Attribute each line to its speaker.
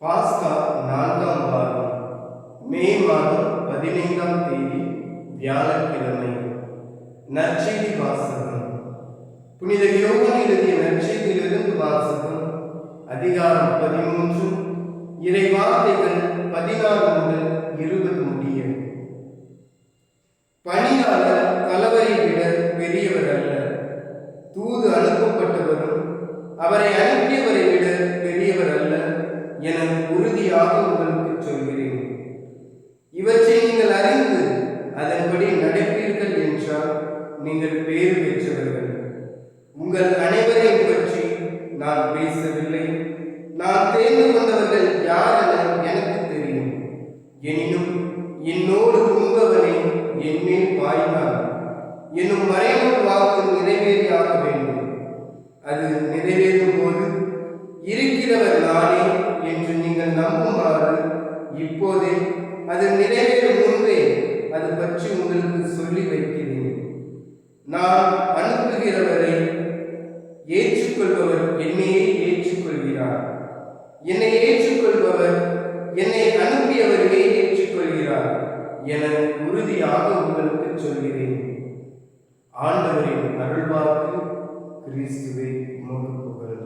Speaker 1: பாஸ்கா 4ஆம் வாரம் மே மாதம் 15ஆம் தேதி வியாழக்கிழமை. நற்செய்தி வாசகம். புனித யோவான் எழுதிய நற்செய்தியிலிருந்து வாசகம். அதிகாரம் 13, இறை வார்த்தைகள் 16 முதல் 20 முடிய. பணியாளர் தலைவரை விட பெரியவர் அல்ல, தூது அனுப்பப்பட்டவரும் அவரை அனுப்பியவரை விட பெரியவர் அல்ல என உறுதியாக உங்களுக்கு சொல்கிறேன். இவற்றை நீங்கள் அறிந்து அதன்படி நடப்பீர்கள் என்றால் நீங்கள் பேறு பெற்றவர்கள். உங்கள் அனைவரையும் பற்றி நான் பேசவில்லை. நான் தேர்ந்து கொண்டவர்கள் யார் என எனக்கு தெரியும். எனினும் என்னோடு உண்பவனை என்மேல் பாய்ந்தார் என்னும் மறைமுக வாக்கு நிறைவேறியாக வேண்டும். அது நிறைவேறும் போது இருக்கிறவர் நானே என்று நீங்கள் நம்புமாறு இப்போதே அது நிறைவேறும் முன்பே அது பற்றி உங்களுக்கு சொல்லி வைக்கிறேன். நான் அனுப்புகிறவரை ஏற்றுக்கொள்பவர் என்னையே ஏற்றுக்கொள்கிறார். என்னை ஏற்றுக்கொள்பவர் என்னை அனுப்பியவரையே ஏற்றுக்கொள்கிறார் என உறுதியாக உங்களுக்கு சொல்கிறேன். ஆண்டவரின் அருள்வாக்கு. கிறிஸ்துவே உமக்கு புகழ்.